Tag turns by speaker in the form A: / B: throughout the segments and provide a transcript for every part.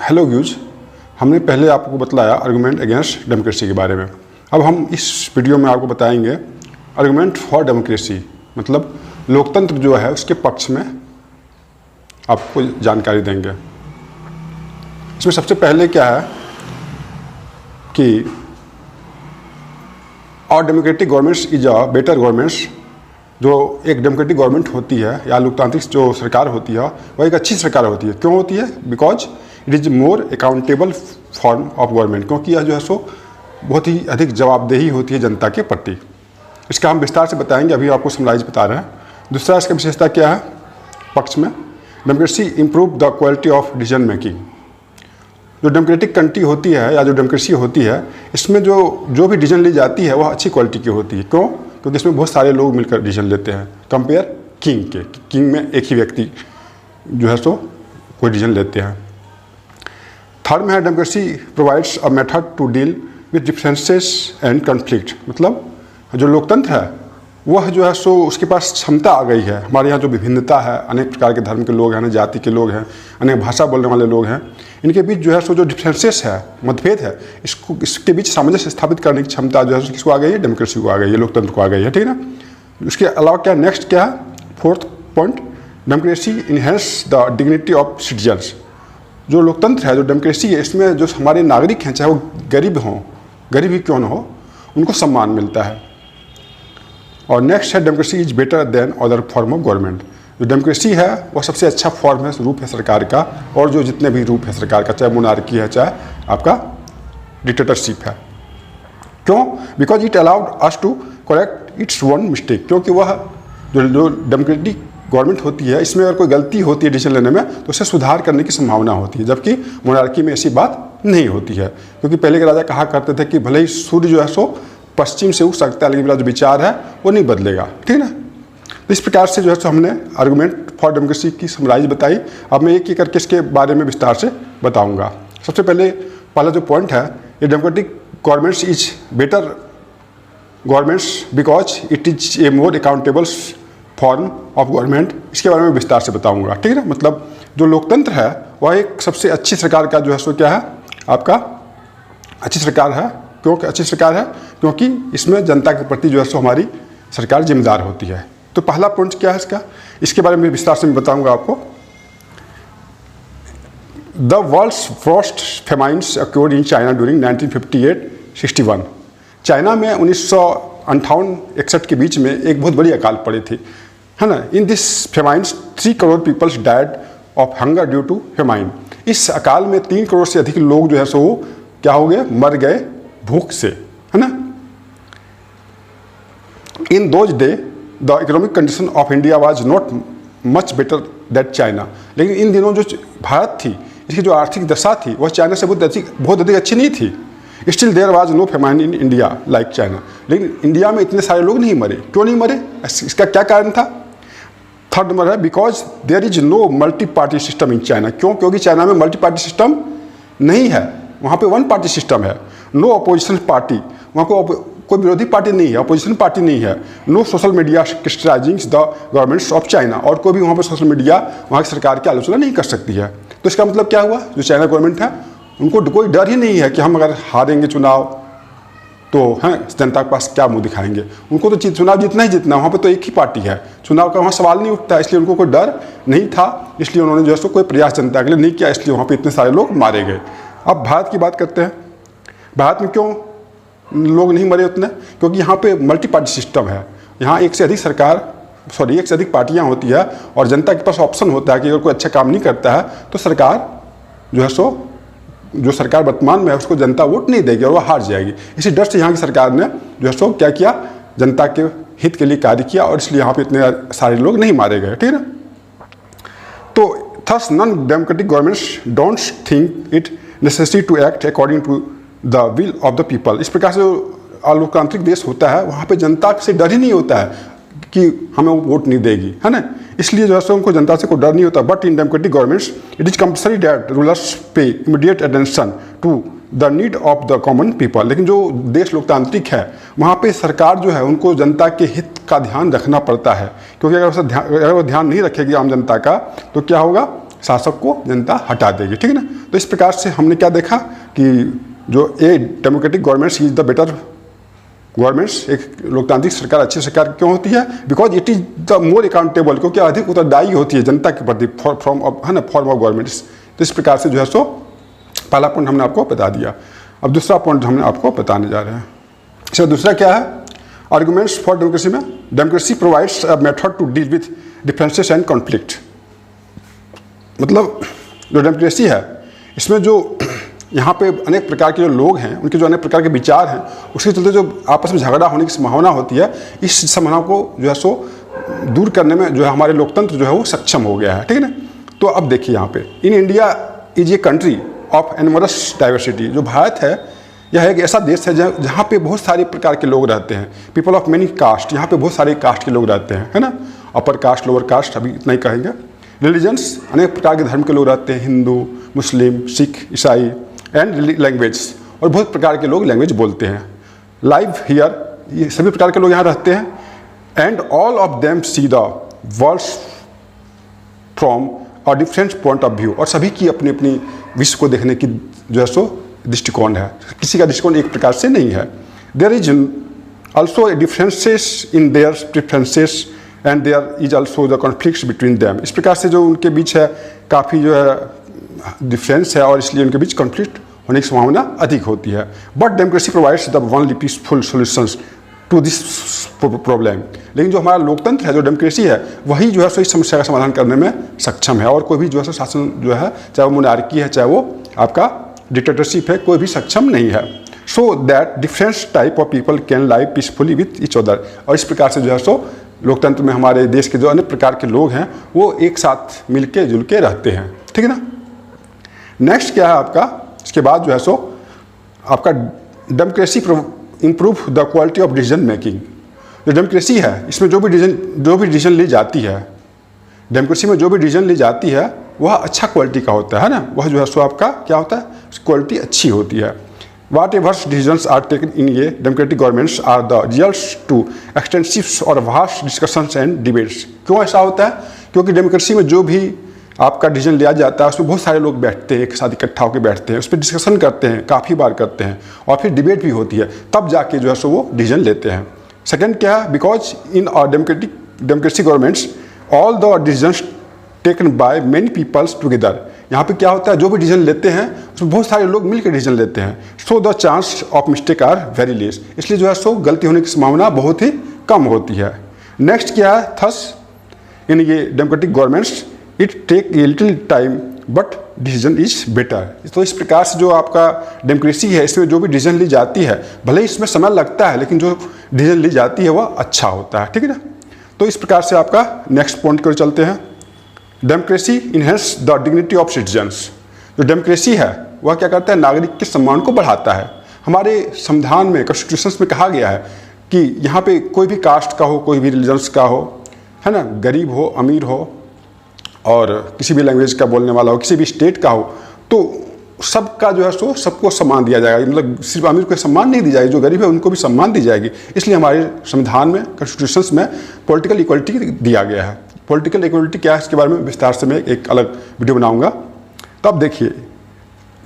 A: Hello views, हमने पहले आपको बतलाया आर्गूमेंट अगेंस्ट डेमोक्रेसी के बारे में। अब हम इस वीडियो में आपको बताएंगे आर्गूमेंट फॉर डेमोक्रेसी, मतलब लोकतंत्र जो है उसके पक्ष में आपको जानकारी देंगे। इसमें सबसे पहले क्या है कि और democratic governments is a better governments. जो एक डेमोक्रेटिक गवर्नमेंट होती है या लोकतांत्रिक जो सरकार होती है वह एक अच्छी सरकार होती है। क्यों होती है? Because it is more accountable form of government, क्योंकि यह जो है सो बहुत ही अधिक जवाबदेही होती है जनता के प्रति। इसका हम विस्तार से बताएंगे, अभी आपको समराइज बता रहे हैं। दूसरा इसका विशेषता क्या है पक्ष में, democracy improve the quality of decision making. जो डेमोक्रेटिक कंट्री होती है या जो डेमोक्रेसी होती है, इसमें जो भी डिसीजन ली जाती है वह अच्छी क्वालिटी की होती है। क्यों? क्योंकि इसमें बहुत सारे लोग मिलकर डिसीजन लेते हैं, कंपेयर किंग के। किंग में एक ही व्यक्ति जो है सो कोई डिसीजन लेते हैं। थर्ड में है democracy provides a method to deal with differences and conflict. मतलब जो लोकतंत्र है वह जो है सो उसके पास क्षमता आ गई है। हमारे यहाँ जो विभिन्नता है, अनेक प्रकार के धर्म के लोग हैं, अनेक जाति के लोग हैं, अनेक भाषा बोलने वाले लोग हैं, इनके बीच जो है सो जो डिफरेंसेस है, मतभेद है, इसके बीच सामंजस्य स्थापित करने की क्षमता जो है किसको आ गई है? डेमोक्रेसी को आ गई है, लोकतंत्र को आ गई है। ठीक है ना? उसके अलावा क्या नेक्स्ट क्या है? Fourth point, democracy enhance the dignity of citizens. जो लोकतंत्र है, जो डेमोक्रेसी है, इसमें जो हमारे नागरिक हैं, चाहे वो गरीब हों, गरीब ही क्यों न हो, उनको सम्मान मिलता है। और नेक्स्ट है democracy is better than other form of government. जो डेमोक्रेसी है वह सबसे अच्छा फॉर्म है, रूप है सरकार का, और जो जितने भी रूप है सरकार का, चाहे मोनार्की है, चाहे आपका डिक्टेटरशिप है। क्यों? Because it allowed us to correct its own mistake. क्योंकि वह जो डेमोक्रेटिक गवर्नमेंट होती है, इसमें अगर कोई गलती होती है डिसीजन लेने में तो उसे सुधार करने की संभावना होती है, जबकि मोनार्की में ऐसी बात नहीं होती है। क्योंकि पहले के राजा कहा करते थे कि भले ही सूर्य जो है सो पश्चिम से उग सकता है, लेकिन मेरा जो विचार है वो नहीं बदलेगा। ठीक है ना? तो इस प्रकार से जो है सो हमने आर्गूमेंट फॉर डेमोक्रेसी की समराइज बताई। अब मैं एक एक करके इसके बारे में विस्तार से बताऊंगा। सबसे पहला जो पॉइंट है, ये democratic governments is better governments because it is a more accountable form of government. इसके बारे में विस्तार से बताऊंगा। ठीक है ना? मतलब जो लोकतंत्र है वह एक सबसे अच्छी सरकार का जो है सो क्या है, आपका अच्छी सरकार है। क्योंकि अच्छी सरकार है क्योंकि इसमें जनता के प्रति जो है सो हमारी सरकार जिम्मेदार होती है। तो पहला पॉइंट क्या है इसका, इसके बारे में विस्तार से मैं बताऊंगा आपको। The world's first famines occurred in China during 1958-61। China में 1958-61 के बीच में एक बहुत बड़ी अकाल पड़ी थी, है ना? In this famines 3 crore peoples died of hunger due to famine. इस अकाल में 3 करोड़ से अधिक लोग जो है सो क्या हो गए? मर गए भूख से, है ना? In those day the economic condition of India was not much better that China. लेकिन इन दिनों जो भारत थी, इसकी जो आर्थिक दशा थी वह चाइना से बहुत अधिक अच्छी नहीं थी। Still there was no famine in India like China. लेकिन इंडिया में इतने सारे लोग नहीं मरे। क्यों नहीं मरे? इसका क्या कारण था? थर्ड नंबर है, because there is no multi party system in China. क्यों? क्योंकि चाइना में मल्टी पार्टी सिस्टम नहीं है, वहाँ पे वन पार्टी सिस्टम है। नो अपोजिशन पार्टी, वहाँ को कोई विरोधी पार्टी नहीं है, अपोजिशन पार्टी नहीं है। No social media criticising the governments of China, और कोई भी वहाँ पर सोशल मीडिया वहाँ की सरकार की आलोचना नहीं कर सकती है। तो इसका मतलब क्या हुआ? जो चाइना गवर्नमेंट है उनको कोई डर ही नहीं है कि हम अगर हारेंगे चुनाव तो हैं जनता के पास क्या मुंह दिखाएंगे। उनको तो चुनाव जीतना ही जीतना, वहाँ पर तो एक ही पार्टी है, चुनाव का वहाँ सवाल नहीं उठता। इसलिए उनको कोई डर नहीं था, इसलिए उन्होंने जो है सो कोई प्रयास जनता के लिए नहीं किया, इसलिए वहाँ पर इतने सारे लोग मारे गए। अब भारत की बात करते हैं। भारत में क्यों लोग नहीं मरे उतने? क्योंकि यहाँ पे मल्टी पार्टी सिस्टम है। यहाँ एक से अधिक पार्टियाँ होती है, और जनता के पास ऑप्शन होता है कि अगर कोई अच्छा काम नहीं करता है तो सरकार जो है सो जो सरकार वर्तमान में है उसको जनता वोट नहीं देगी और वह हार जाएगी। इसी डर से यहाँ की सरकार ने जो है सो क्या किया, जनता के हित के लिए कार्य किया, और इसलिए यहाँ पे इतने सारे लोग नहीं मारे गए। ठीक है ना? तो thus non democratic governments don't think it necessary to act according to the will of the people. इस प्रकार से जो लोकतांत्रिक देश होता है वहाँ पे जनता से डर ही नहीं होता है कि हमें वो वोट नहीं देगी, है ना? इसलिए जो है सो उनको जनता से कोई डर नहीं होता। But in democratic governments it is compulsory that rulers pay immediate attention to the need of the common people. लेकिन जो देश लोकतांत्रिक है वहाँ पे सरकार जो है उनको जनता के हित का ध्यान रखना पड़ता है, क्योंकि अगर वो ध्यान नहीं रखेगी आम जनता का तो क्या होगा? शासक को जनता हटा देगी, ठीक है ना। तो इस प्रकार से हमने क्या देखा कि जो a democratic governments is the better governments, एक लोकतांत्रिक सरकार अच्छी सरकार क्यों होती है? Because it is the more accountable, क्योंकि अधिक उत्तरदायी होती है जनता के प्रति फॉर्म ऑफ गवर्नमेंट्स। तो इस प्रकार से जो है सो पहला पॉइंट हमने आपको बता दिया। अब दूसरा पॉइंट हमने आपको बताने जा रहे हैं। इसका दूसरा क्या है? आर्गूमेंट्स फॉर डेमोक्रेसी में, democracy provides a method to deal with differences and conflict. मतलब जो डेमोक्रेसी है इसमें जो यहाँ पे अनेक प्रकार के जो लोग हैं उनके जो अनेक प्रकार के विचार हैं उसके चलते जो आपस में झगड़ा होने की संभावना होती है, इस संभावना को जो है सो दूर करने में जो है हमारे लोकतंत्र जो है वो सक्षम हो गया है, ठीक है ना। तो अब देखिए यहाँ पे in India is a country of enormous diversity. जो भारत है यह एक ऐसा देश है जहाँ पे बहुत सारे प्रकार के लोग रहते हैं, पीपल ऑफ मेनी कास्ट। यहाँ पे बहुत सारे कास्ट के लोग रहते हैं, है ना। अपर कास्ट, लोअर कास्ट, अभी इतना ही कहेंगे। रिलीजन्स, अनेक प्रकार के धर्म के लोग रहते हैं, हिंदू, मुस्लिम, सिख, ईसाई। एंड लैंग्वेज, और बहुत प्रकार के लोग लैंग्वेज बोलते हैं। लाइव हियर, ये सभी प्रकार के लोग यहाँ रहते हैं। And all of them see the world from a different point of view, और सभी की अपनी अपनी विश्व को देखने की जो है सो दृष्टिकोण है, किसी का दृष्टिकोण एक प्रकार से नहीं है। There is also differences in their preferences and there is also the conflicts between them. इस प्रकार से जो उनके बीच है काफ़ी जो है डिफरेंस है और इसलिए उनके बीच कॉन्फ्लिक्ट होने की संभावना अधिक होती है। But democracy provides the only peaceful solutions to this problem. लेकिन जो हमारा लोकतंत्र है, जो डेमोक्रेसी है, वही जो है सो इस समस्या का समाधान करने में सक्षम है। और कोई भी जो है सो शासन जो है, चाहे वो मोनार्की है, चाहे वो आपका डिक्टेटरशिप है, कोई भी सक्षम नहीं है। So that different type of people can live peacefully with each other. और इस प्रकार से जो है सो लोकतंत्र में हमारे देश के जो अनेक प्रकार के लोग हैं वो एक साथ मिलके जुल के रहते हैं, ठीक है ना। नेक्स्ट क्या है आपका, इसके बाद जो है सो आपका democracy improve the quality of decision making. जो डेमोक्रेसी है इसमें जो भी डिसीजन ली जाती है, डेमोक्रेसी में जो भी डिसीजन ली जाती है वह अच्छा क्वालिटी का होता है ना। वह जो है सो आपका क्या होता है, क्वालिटी अच्छी होती है। Whatever decisions are taken in ये democratic governments are the results to extensive और वास्ट डिस्कशंस एंड डिबेट्स। क्यों ऐसा होता है? क्योंकि डेमोक्रेसी में जो भी आपका डिसीजन लिया जाता है उसमें बहुत सारे लोग बैठते हैं, एक साथ इकट्ठा होकर बैठते हैं, उस पर डिस्कशन करते हैं, काफ़ी बार करते हैं, और फिर डिबेट भी होती है, तब जाके जो है सो वो डिसीजन लेते हैं। सेकंड क्या है? Because in democracy governments all the decisions taken by many peoples together. यहाँ पे क्या होता है, जो भी डिसीजन लेते हैं उसमें बहुत सारे लोग मिलकर डिसीजन लेते हैं। So the chance of mistake are very less, इसलिए जो है सो गलती होने की संभावना बहुत ही कम होती है। नेक्स्ट क्या है? थस इन ये democratic governments it take a little time but decision is better. तो इस प्रकार से जो आपका डेमोक्रेसी है इसमें जो भी डिसीजन ली जाती है, भले ही इसमें समय लगता है, लेकिन जो डिसीजन ली जाती है वह अच्छा होता है, ठीक है ना। तो इस प्रकार से आपका नेक्स्ट पॉइंट को चलते हैं। Democracy enhance the dignity of citizens. जो डेमोक्रेसी है वह क्या करता है, नागरिक के सम्मान को बढ़ाता है। हमारे संविधान में, कॉन्स्टिट्यूशन में कहा गया है कि यहाँ पे कोई भी कास्ट का हो, कोई भी रिलीजन्स का हो, है ना, गरीब हो, अमीर हो, और किसी भी लैंग्वेज का बोलने वाला हो, किसी भी स्टेट का हो, तो सबका जो है सो सबको सम्मान दिया जाएगा। मतलब सिर्फ अमीर को सम्मान नहीं दी जाएगी, जो गरीब है उनको भी सम्मान दी जाएगी। इसलिए हमारे संविधान में, कॉन्स्टिट्यूशन में पॉलिटिकल इक्वलिटी दिया गया है। पॉलिटिकल इक्वलिटी क्या है इसके बारे में विस्तार से मैं एक अलग वीडियो बनाऊंगा। तो अब देखिए,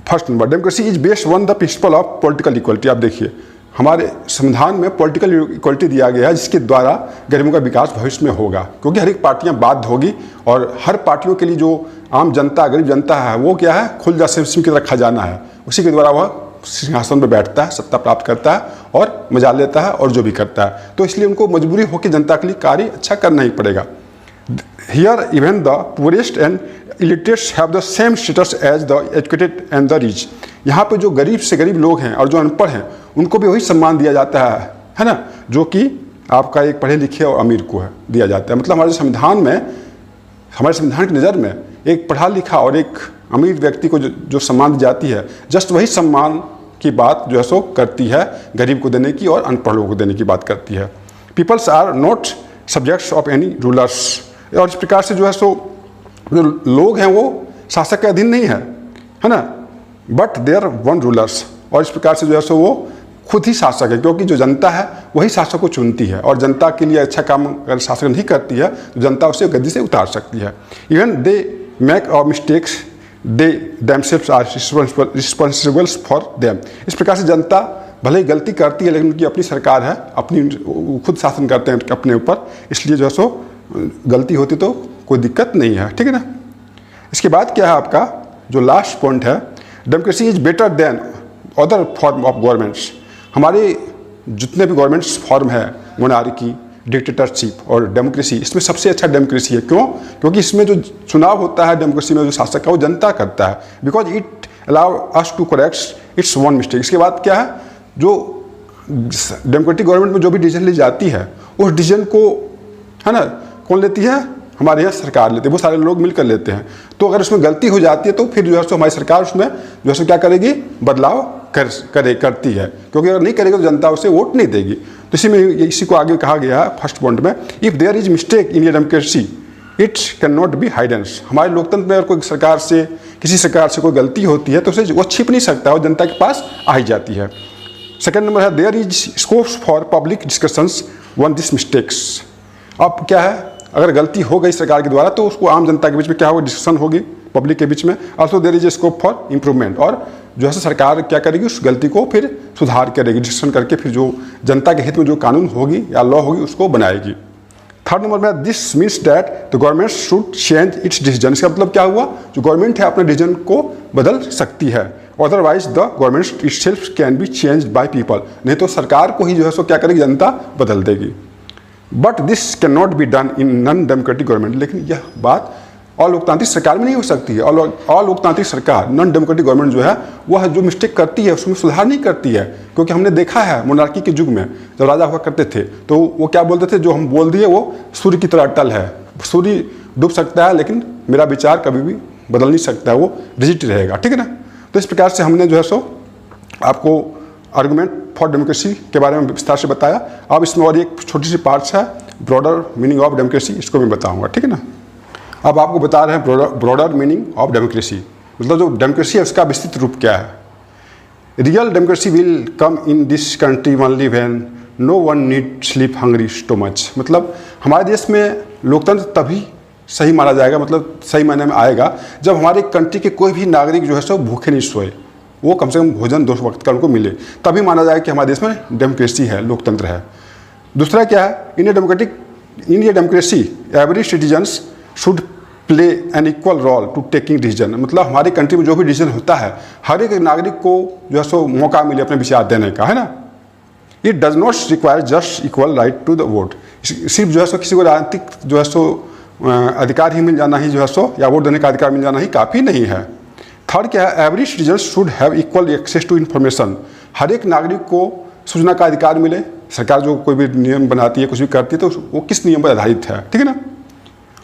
A: first number, democracy is based on the principle of political equality. आप देखिए हमारे संविधान में पॉलिटिकल इक्वलिटी दिया गया है, जिसके द्वारा गरीबों का विकास भविष्य में होगा, क्योंकि हर एक पार्टियां बाध्य होगी और हर पार्टियों के लिए जो आम जनता, गरीब जनता है, वो क्या है, खुल जा सिस्टम की तरह खजाना है। उसी के द्वारा वह सिंहासन पर बैठता है, सत्ता प्राप्त करता है और मजा लेता है और जो भी करता है। तो इसलिए उनको मजबूरी होकर जनता के लिए कार्य अच्छा करना ही पड़ेगा। Here even the poorest and illiterates have the same status as the educated and the rich. यहाँ पे जो गरीब से गरीब लोग हैं और जो अनपढ़ हैं उनको भी वही सम्मान दिया जाता है ना, जो कि आपका एक पढ़े लिखे और अमीर को है दिया जाता है। मतलब हमारे संविधान में, हमारे संविधान की नज़र में एक पढ़ा लिखा और एक अमीर व्यक्ति को जो सम्मान दी जाती है, जस्ट वही सम्मान की बात जो है सो करती है गरीब को देने की और अनपढ़ लोगों को देने की बात करती है। Peoples are not subjects of any rulers. और इस प्रकार से जो है सो जो लोग हैं वो शासक के अधीन नहीं है ना, बट देयर वन रूलर्स। और इस प्रकार से जो है सो वो खुद ही शासक है, क्योंकि जो जनता है वही शासक को चुनती है, और जनता के लिए अच्छा काम अगर शासक नहीं करती है तो जनता उसे गद्दी से उतार सकती है। Even they make a mistakes they themselves are responsible for them. इस प्रकार से जनता भले ही गलती करती है लेकिन उनकी अपनी सरकार है, अपनी खुद शासन करते हैं अपने ऊपर, इसलिए जो है सो गलती होती तो कोई दिक्कत नहीं है, ठीक है ना। इसके बाद क्या है आपका जो लास्ट पॉइंट है, democracy is better than other form of governments. हमारे जितने भी गवर्नमेंट्स फॉर्म है, मोनार्की, डिक्टेटरशिप और डेमोक्रेसी, इसमें सबसे अच्छा डेमोक्रेसी है। क्यों? क्योंकि इसमें जो चुनाव होता है डेमोक्रेसी में, जो शासक है वो जनता करता है, because it allow us to correct its own mistake. इसके बाद क्या है, जो डेमोक्रेटिक गवर्नमेंट में जो भी डिसीजन ली जाती है उस डिसीजन को, है ना, कौन लेती है? हमारे यहाँ सरकार लेती है, वो सारे लोग मिलकर लेते हैं। तो अगर उसमें गलती हो जाती है तो फिर जो है सो हमारी सरकार उसमें जो है सो क्या करेगी? बदलाव करती है, क्योंकि अगर नहीं करेगी तो जनता उसे वोट नहीं देगी। तो इसी को आगे कहा गया है फर्स्ट पॉइंट में, if there is mistake in democracy it can not be hidden. हमारे लोकतंत्र में अगर कोई सरकार से, किसी सरकार से कोई गलती होती है तो उसे वो छिप नहीं सकता, वो जनता के पास आ ही जाती है। सेकेंड नंबर है, there is scope for public discussions on this mistakes. अब क्या है, अगर गलती हो गई सरकार के द्वारा तो उसको आम जनता के बीच में क्या होगा? डिस्कशन होगी पब्लिक के बीच में। Also there is a scope for improvement, और जो है सरकार क्या करेगी? उस गलती को फिर सुधार करेगी, डिस्कशन करके फिर जो जनता के हित में जो कानून होगी या लॉ होगी उसको बनाएगी। थर्ड नंबर में, this means that the government should change it's decision. इसका मतलब क्या हुआ? जो गवर्नमेंट है अपने डिसीजन को बदल सकती है, otherwise the government itself can be changed by people. नहीं तो सरकार को ही जो है सो क्या करेगी? जनता बदल देगी। But this can not be done in non democratic government. लेकिन यह बात अलोकतांत्रिक सरकार में नहीं हो सकती है। अलोकतांत्रिक सरकार, नॉन डेमोक्रेटिक गवर्नमेंट जो है वह जो मिस्टेक करती है उसमें सुधार नहीं करती है, क्योंकि हमने देखा है मोनार्की के युग में जब राजा हुआ करते थे तो वो क्या बोलते थे? जो हम बोल दिए वो सूर्य की तरह अटल है, सूर्य डूब सकता है लेकिन मेरा विचार कभी भी बदल नहीं सकता है, वो रिजिड रहेगा, ठीक है ना। तो इस प्रकार से हमने जो है सो आपको आर्गूमेंट फॉर डेमोक्रेसी के बारे में विस्तार से बताया। अब इसमें और एक छोटी सी पार्ट्स है, ब्रॉडर मीनिंग ऑफ डेमोक्रेसी, इसको मैं बताऊंगा, ठीक है ना। अब आपको बता रहे हैं ब्रॉडर मीनिंग ऑफ डेमोक्रेसी, मतलब जो डेमोक्रेसी है उसका विस्तृत रूप क्या है। Real democracy will come in this country only when no one need sleep hungry stomach. मतलब हमारे देश में लोकतंत्र तभी सही माना जाएगा, मतलब सही मायने में आएगा जब हमारे कंट्री के कोई भी नागरिक जो है सो भूखे नहीं सोए, वो कम से कम भोजन 2 वक्त का उनको मिले, तभी माना जाएगा कि हमारे देश में डेमोक्रेसी है, लोकतंत्र है। दूसरा क्या है, in a democracy every citizens should play an equal role to taking decision. मतलब हमारी कंट्री में जो भी डिसीजन होता है हर एक नागरिक को जो है सो मौका मिले अपने विचार देने का, है ना। It does not require just equal right to the vote. सिर्फ जो है सो किसी को राजनीतिक जो है सो अधिकार ही मिल जाना ही जो है सो, या वोट देने का अधिकार मिल जाना ही काफ़ी नहीं है। थर्ड क्या है, every citizen should have equal access to information. हर एक नागरिक को सूचना का अधिकार मिले। सरकार जो कोई भी नियम बनाती है, कुछ भी करती है तो वो किस नियम पर आधारित है, ठीक है ना।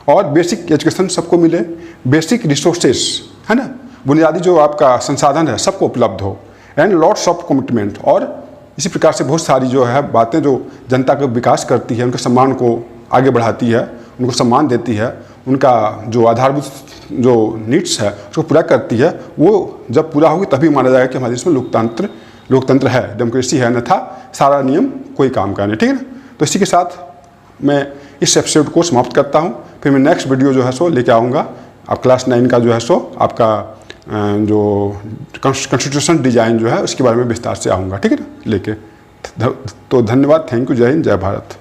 A: और बेसिक एजुकेशन सबको मिले, बेसिक रिसोर्सेस, है ना, बुनियादी जो आपका संसाधन है सबको उपलब्ध हो, एंड लॉट्स ऑफ कमिटमेंट। और इसी प्रकार से बहुत सारी जो है बातें जो जनता का विकास करती है, उनके सम्मान को आगे बढ़ाती है, उनको सम्मान देती है, उनका जो आधारभूत जो नीड्स है उसको पूरा करती है। वो जब पूरा होगी तभी माना जाएगा कि हमारे देश में लोकतंत्र है, डेमोक्रेसी है, अन्यथा सारा नियम कोई काम का नहीं, ठीक है ना। तो इसी के साथ मैं इस एपिसोड को समाप्त करता हूँ। फिर मैं नेक्स्ट वीडियो जो है सो लेके आऊँगा। आप क्लास 9 का जो है सो आपका जो कॉन्स्टिट्यूशन डिजाइन जो है उसके बारे में विस्तार से आऊँगा, ठीक है ना, लेके। तो धन्यवाद, थैंक यू, जय हिंद, जय भारत।